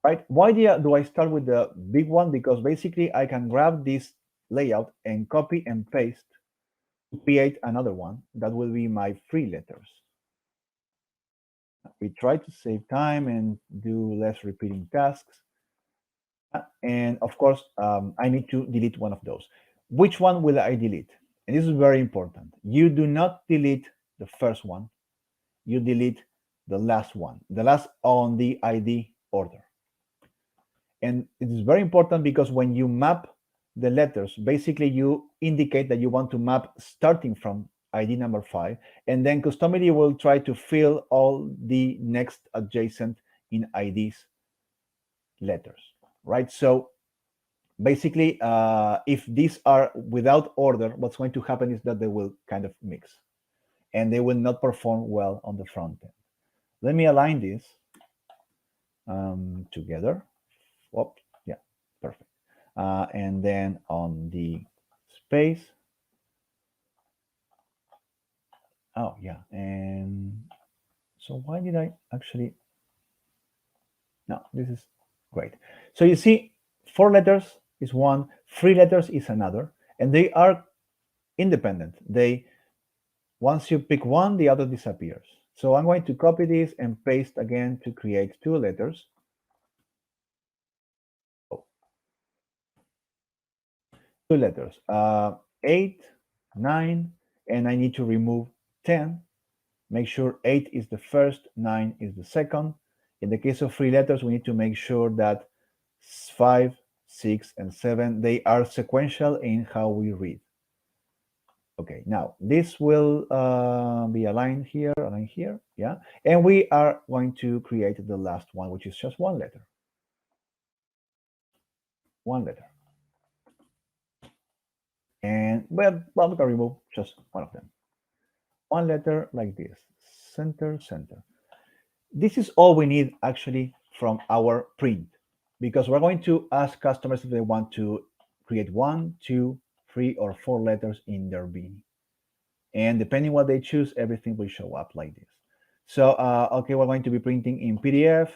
Right? Why do I start with the big one? Because basically I can grab this layout and copy and paste to create another one that will be my 3 letters. We try to save time and do less repeating tasks. And of course, I need to delete one of those. Which one will I delete? And this is very important. You do not delete the first one. You delete the last one, the last on the ID order. And it is very important because when you map the letters, basically you indicate that you want to map starting from ID number 5, and then Customily will try to fill all the next adjacent in IDs letters, right? So basically, if these are without order, what's going to happen is that they will kind of mix and they will not perform well on the front end. Let me align this together. Whoop, yeah, perfect. And then on the space. Oh, yeah. And so why did I actually? No, this is great. So you see, 4 letters is one, 3 letters is another, and they are independent. Once you pick one, the other disappears. So I'm going to copy this and paste again to create 2 letters. 2 letters, 8, 9, and I need to remove 10. Make sure 8 is the first, 9 is the second. In the case of 3 letters, we need to make sure that 5, 6, and 7, they are sequential in how we read. Okay, now this will be aligned here, yeah. And we are going to create the last one, which is just 1 letter. 1 letter. And well, we can remove just one of them. 1 letter like this, center, center. This is all we need actually from our print, because we're going to ask customers if they want to create 1, 2, 3, or 4 letters in their beanie. And depending what they choose, everything will show up like this. So, okay, we're going to be printing in PDF.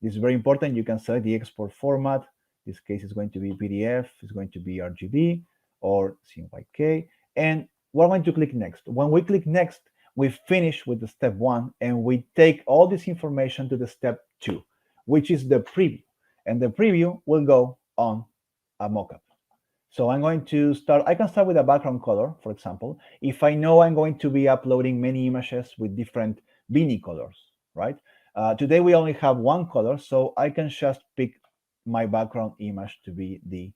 This is very important. You can select the export format. This case is going to be PDF, it's going to be RGB or CMYK. And we're going to click next. When we click next, we finish with the step 1 and we take all this information to the step 2, which is the preview. And the preview will go on a mockup. So I'm going to start, I can start with a background color, for example, if I know I'm going to be uploading many images with different beanie colors, right? Today we only have one color, so I can just pick my background image to be the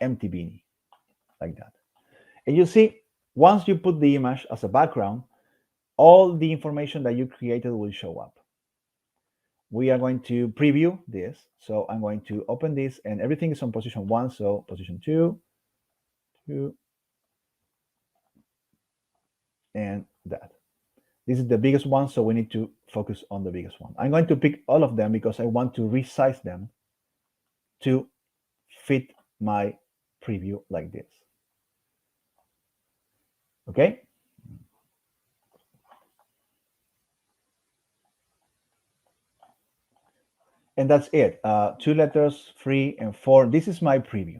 empty beanie, like that. And you see, once you put the image as a background, all the information that you created will show up. We are going to preview this. So I'm going to open this, and everything is on position 1, so position 2, 2, and that. This is the biggest one, so we need to focus on the biggest one. I'm going to pick all of them because I want to resize them to fit my preview like this. Okay? And that's it. 2 letters, 3 and 4. This is my preview.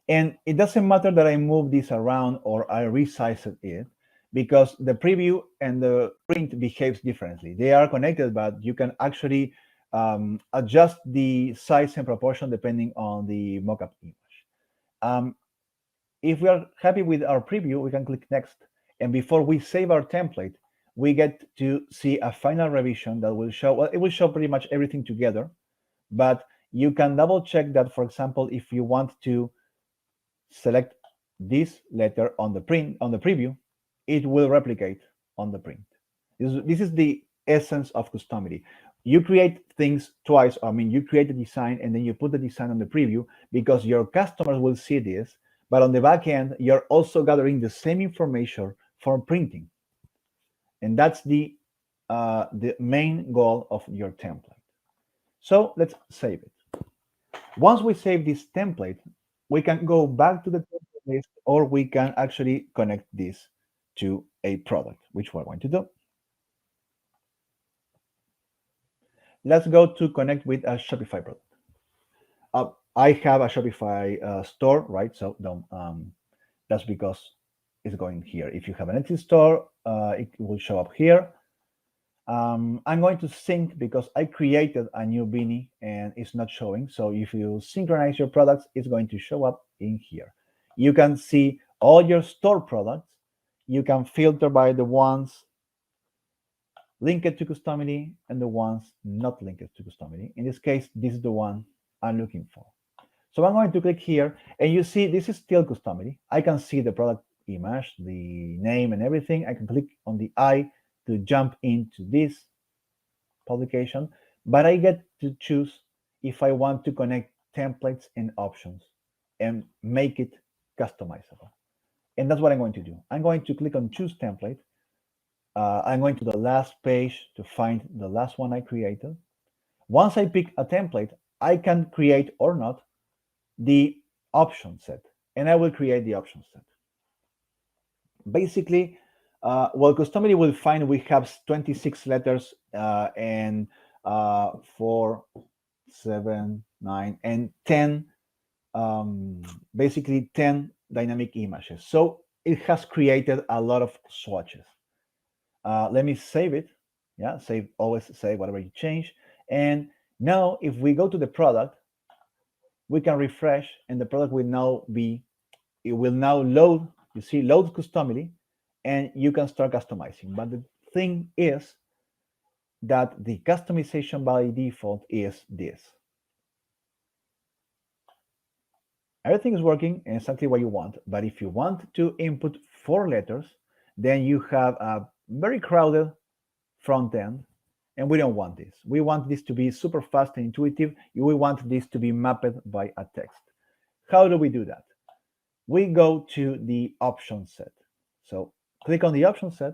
And it doesn't matter that I move this around or I resize it because the preview and the print behaves differently. They are connected, but you can actually adjust the size and proportion depending on the mockup image. Um, if we are happy with our preview, we can click next. And before we save our template, we get to see a final revision that will show, well, it will show pretty much everything together, but you can double check that, for example, if you want to select this letter on the preview, it will replicate on the print. This is the essence of Customily. You create things twice. I mean, you create a design and then you put the design on the preview because your customers will see this. But on the back end, you're also gathering the same information for printing, and that's the main goal of your template. So let's save it. Once we save this template, we can go back to the template list, or we can actually connect this to a product, which we're going to do. Let's go to connect with a Shopify product. I have a Shopify store, right? So don't, that's because it's going here. If you have an Etsy store, it will show up here. I'm going to sync because I created a new beanie and it's not showing. So if you synchronize your products, it's going to show up in here. You can see all your store products. You can filter by the ones linked to Customily and the ones not linked to Customily. In this case, this is the one I'm looking for. So I'm going to click here, and you see this is still Customily. I can see the product image, the name, and everything. I can click on the eye to jump into this publication, but I get to choose if I want to connect templates and options and make it customizable. And that's what I'm going to do. I'm going to click on choose template. I'm going to the last page to find the last one I created. Once I pick a template, I can create or not the option set, and I will create the option set. Basically, well, Customily will find we have 26 letters and 4, 7, 9, and 10, basically 10 dynamic images. So it has created a lot of swatches. Let me save it. Yeah, save, always save whatever you change. And now if we go to the product, we can refresh and the product will now be, it will now load, you see, load Customily, and you can start customizing. But the thing is that the customization by default is this. Everything is working exactly what you want, but if you want to input 4 letters, then you have a very crowded front end, and we don't want this. We want this to be super fast and intuitive. We want this to be mapped by a text. How do we do that? We go to the option set. So click on the option set,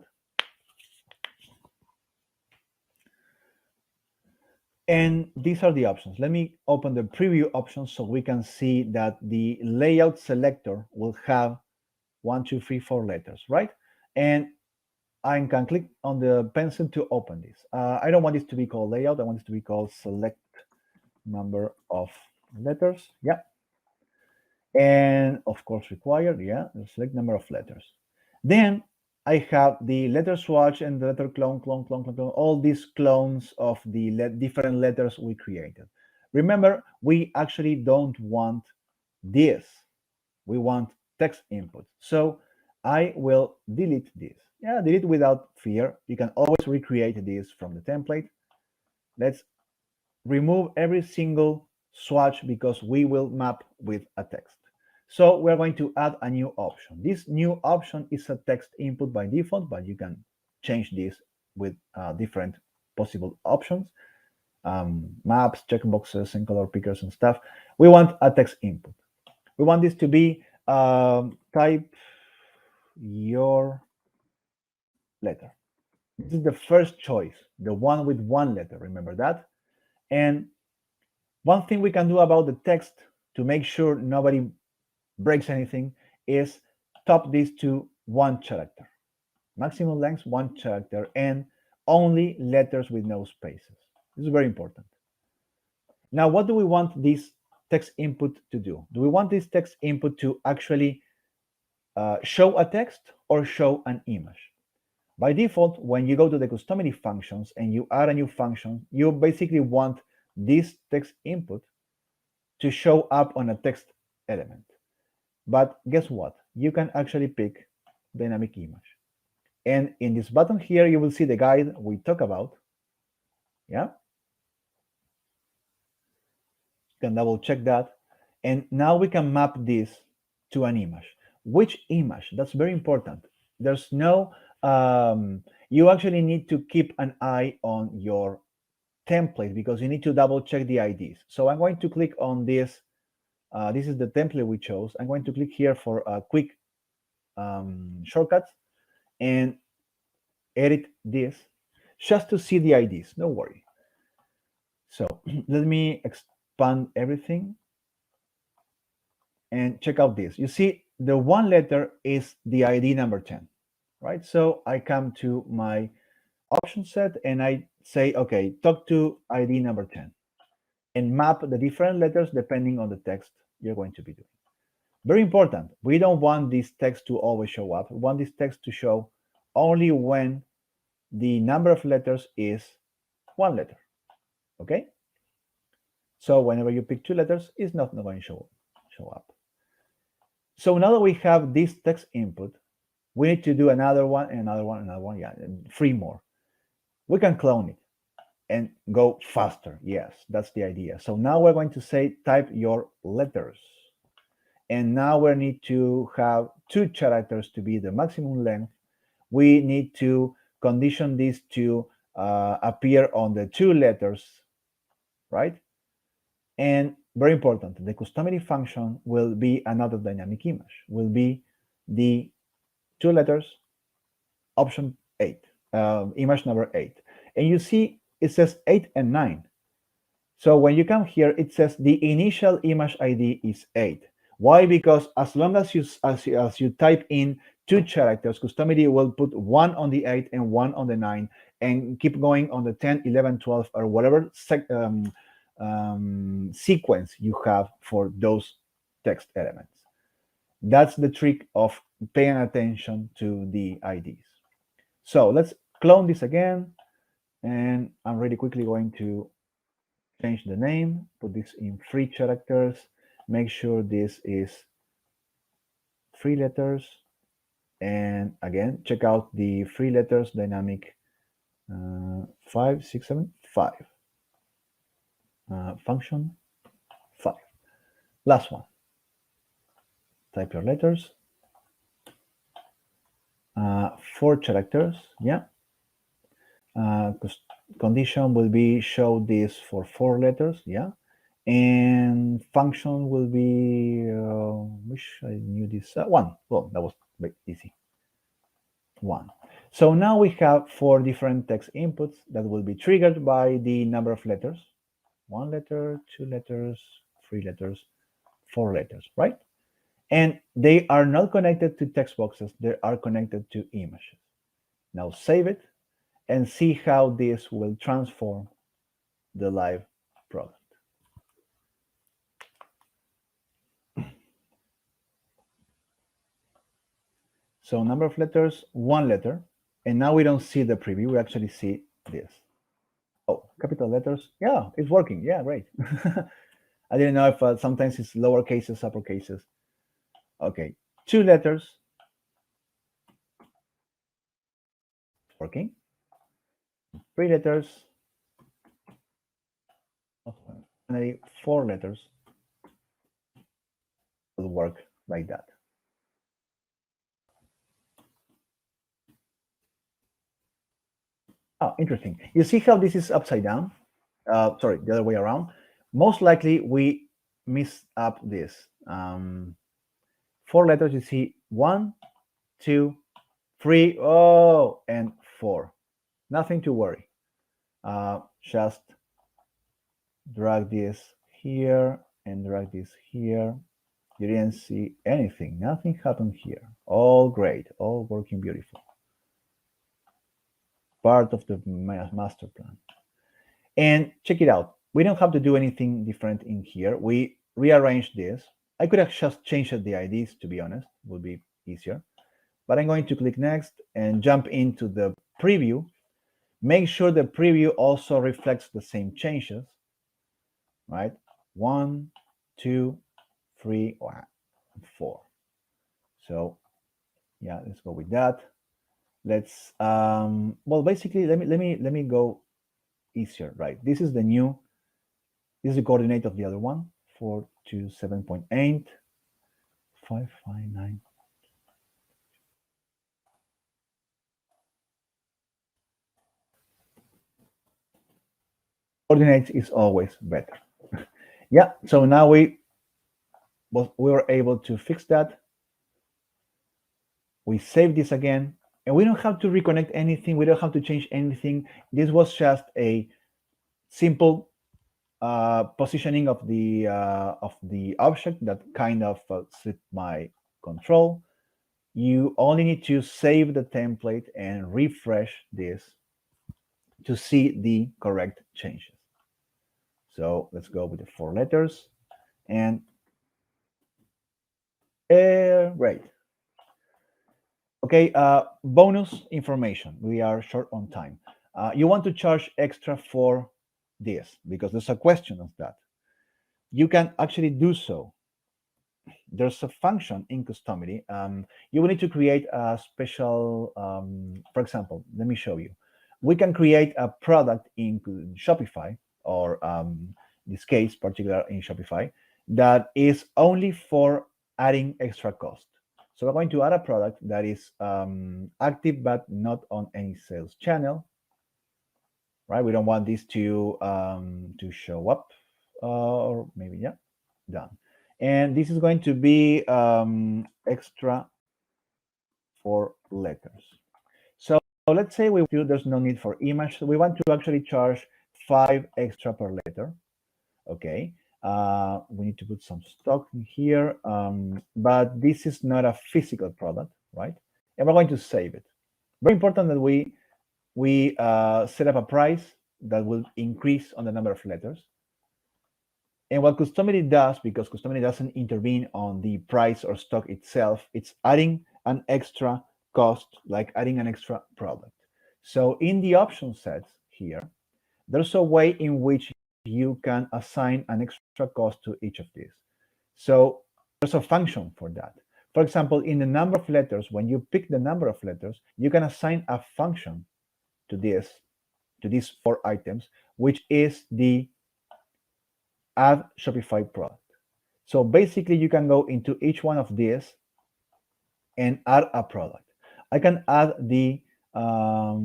and these are the options. Let me open the preview options so we can see that the layout selector will have 1, 2, 3, 4 letters, right? And I can click on the pencil to open this. I don't want this to be called layout. I want this to be called select number of letters. Yeah. And of course required. Yeah. The select number of letters. Then I have the letter swatch and the letter clone, all these clones of the different letters we created. Remember, we actually don't want this. We want text input. So I will delete this. Yeah, delete without fear. You can always recreate this from the template. Let's remove every single swatch because we will map with a text. So we're going to add a new option. This new option is a text input by default, but you can change this with different possible options, maps, checkboxes, and color pickers and stuff. We want a text input. We want this to be type your letter. This is the first choice, the one with one letter. Remember that? And one thing we can do about the text to make sure nobody breaks anything is top this to one character. Maximum length, one character, and only letters with no spaces. This is very important. Now, what do we want this text input to do? Do we want this text input to actually show a text or show an image? By default, when you go to the Customily functions and you add a new function, you basically want this text input to show up on a text element. But guess what? You can actually pick dynamic image. And in this button here, you will see the guide we talk about. Yeah. You can double check that. And now we can map this to an image. Which image? That's very important. There's no, you actually need to keep an eye on your template because you need to double check the IDs. So I'm going to click on this. This is the template we chose. I'm going to click here for a quick shortcuts and edit this just to see the IDs. Don't worry. So let me expand everything and check out this. You see, the one letter is the ID number 10, right? So I come to my option set and I say, okay, talk to ID number 10 and map the different letters depending on the text you're going to be doing. Very important. We don't want this text to always show up. We want this text to show only when the number of letters is one letter. Okay? So whenever you pick two letters, it's not going to show up. So now that we have this text input, we need to do another one, and another one, another one. Yeah, 3 more. We can clone it and go faster. Yes, that's the idea. So now we're going to say type your letters. And now we need to have 2 characters to be the maximum length. We need to condition this to appear on the 2 letters, right? And very important, the Customily function will be another dynamic image, will be the 2 letters, option 8, image number 8. And you see it says 8 and 9. So when you come here, it says the initial image ID is 8. Why? Because as long as you type in 2 characters, Customily will put 1 on the 8 and 1 on the 9 and keep going on the 10, 11, 12, or whatever sequence you have for those text elements. That's the trick of paying attention to the IDs. So let's clone this again. And I'm really quickly going to change the name, put this in 3 characters, make sure this is 3 letters. And again, check out the 3 letters dynamic 5, 6, 7, 5. Function 5. Last one. Type your letters. 4 characters. Yeah. Condition will be show this for 4 letters. Yeah. And function will be, wish I knew this. 1. Well, that was very easy. 1. So now we have 4 different text inputs that will be triggered by the number of letters. 1 letter, 2 letters, 3 letters, 4 letters, right? And they are not connected to text boxes. They are connected to images. Now save it and see how this will transform the live product. So number of letters, 1 letter. And now we don't see the preview. We actually see this. Oh, capital letters. Yeah, it's working. Yeah, great. I didn't know if sometimes it's lower cases, upper cases. Okay, 2 letters. working. 3 letters, finally 4 letters will work like that. Oh, interesting. You see how this is upside down? Sorry, the other way around. Most likely we missed up this. 4 letters, you see 1, 2, 3, oh, and 4. Nothing to worry. Just drag this here and drag this here. You didn't see anything. Nothing happened here. All great. All working beautiful. Part of the master plan. And check it out. We don't have to do anything different in here. We rearrange this. I could have just changed the IDs, to be honest. Would be easier. But I'm going to click next and jump into the preview. Make sure the preview also reflects the same changes, right? 1, 2, 3, 4. So yeah, let's go with that. Let's well, basically, let me go easier, right? This is the new, this is the coordinate of the other one, 427.8 559. Coordinates is always better. Yeah, so now we were able to fix that. We save this again, and we don't have to reconnect anything. We don't have to change anything. This was just a simple positioning of the object that kind of slipped my control. You only need to save the template and refresh this to see the correct changes. So let's go with the 4 letters and great. Okay, bonus information. We are short on time. You want to charge extra for this because there's a question of that. You can actually do so. There's a function in Customily. You will need to create a special, for example, let me show you. We can create a product in Shopify, or this case, particular in Shopify, that is only for adding extra cost. So we're going to add a product that is active but not on any sales channel, right? We don't want this to show up, or maybe, yeah, done. And this is going to be extra 4 letters. So let's say there's no need for image. So we want to actually charge 5 extra per letter. Okay. We need to put some stock in here, but this is not a physical product, right? And we're going to save it. Very important that we set up a price that will increase on the number of letters. And what Customily does, because Customily doesn't intervene on the price or stock itself, it's adding an extra cost, like adding an extra product. So in the option sets here, there's a way in which you can assign an extra cost to each of these. So there's a function for that. For example, in the number of letters, when you pick the number of letters, you can assign a function to these 4 items, which is the add Shopify product. So basically, you can go into each one of these and add a product. I can add the oh,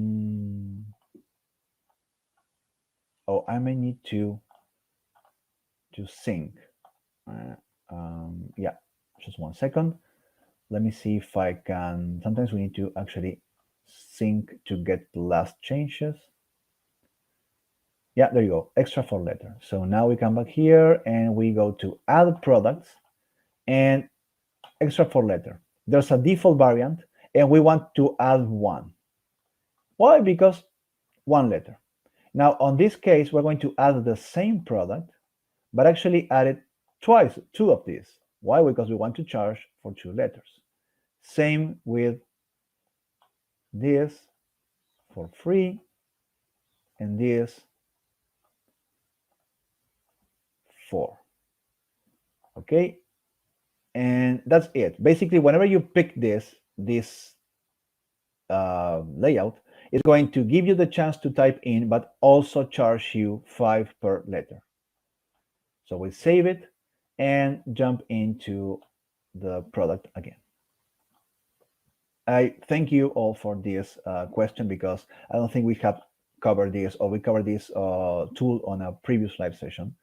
I may need to sync. Yeah, just 1 second. Let me see if I can. Sometimes we need to actually sync to get the last changes. Yeah, there you go, extra 4 letter. So now we come back here and we go to add products and extra 4 letter. There's a default variant and we want to add 1. Why? Because 1 letter. Now, on this case, we're going to add the same product, but actually add it twice, 2 of these. Why? Because we want to charge for 2 letters. Same with this for free and this 4. Okay, and that's it. Basically, whenever you pick this layout, It's going to give you the chance to type in, but also charge you 5 per letter. So we save it and jump into the product again. I thank you all for this question, because I don't think we have covered this, or we covered this tool on a previous live session.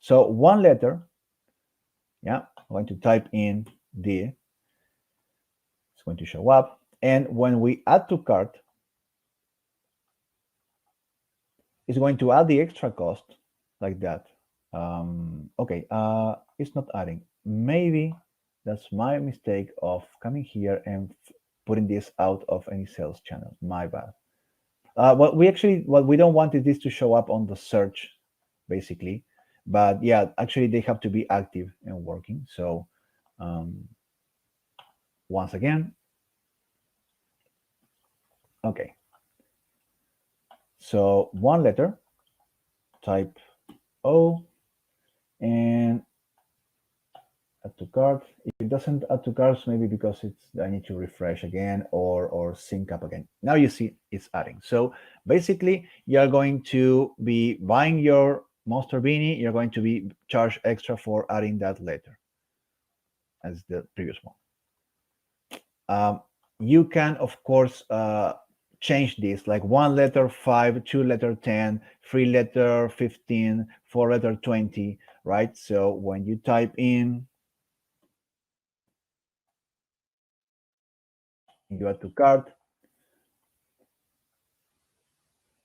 So one letter, yeah, I'm going to type in D. It's going to show up. And when we add to cart, it's going to add the extra cost like that. Okay, it's not adding. Maybe that's my mistake of coming here and putting this out of any sales channel. My bad. What we don't want is this to show up on the search, basically. But yeah, actually they have to be active and working. So once again, okay. So one letter, type O, and add to cart. If it doesn't add to carts, maybe because I need to refresh again or sync up again. Now you see it's adding. So basically, you're going to be buying your Monster Beanie. You're going to be charged extra for adding that letter as the previous one. You can, of course, change this, like one letter 5, two letter 10, three letter 15, four letter 20, right? So when you type in, you add to cart,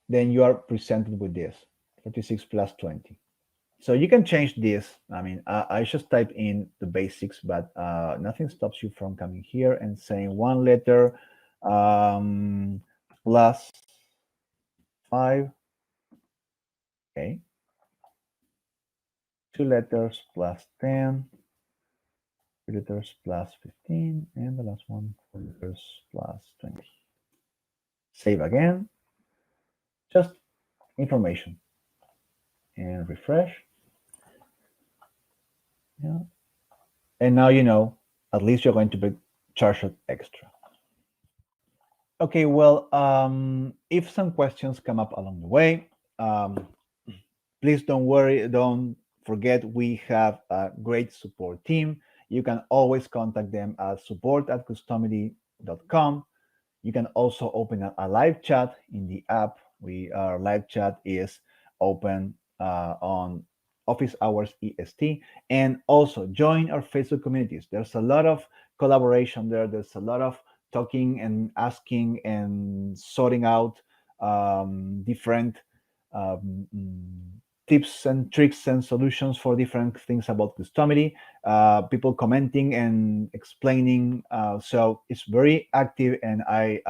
then you are presented with this 36 plus 20. So you can change this. I mean, I just type in the basics, but nothing stops you from coming here and saying one letter plus 5. Okay. Two letters plus 10. Three letters plus 15. And the last one, four letters plus 20. Save again. Just information. And refresh. Yeah. And now you know, at least you're going to be charged extra. Okay, well, if some questions come up along the way, please don't worry, don't forget we have a great support team. You can always contact them at support@customily.com. You can also open a live chat in the app. Our live chat is open on office hours EST, and also join our Facebook communities. There's a lot of collaboration there. There's a lot of talking and asking and sorting out different um, mm, tips and tricks and solutions for different things about Customily. People commenting and explaining. So it's very active, and I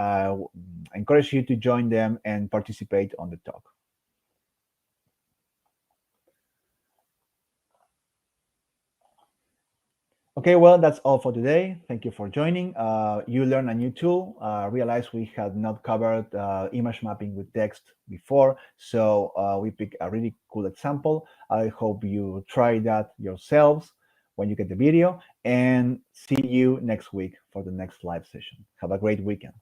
encourage you to join them and participate on the talk. Okay, well, that's all for today. Thank you for joining. You learned a new tool. Realize we had not covered image mapping with text before, so we picked a really cool example. I hope you try that yourselves when you get the video, and see you next week for the next live session. Have a great weekend.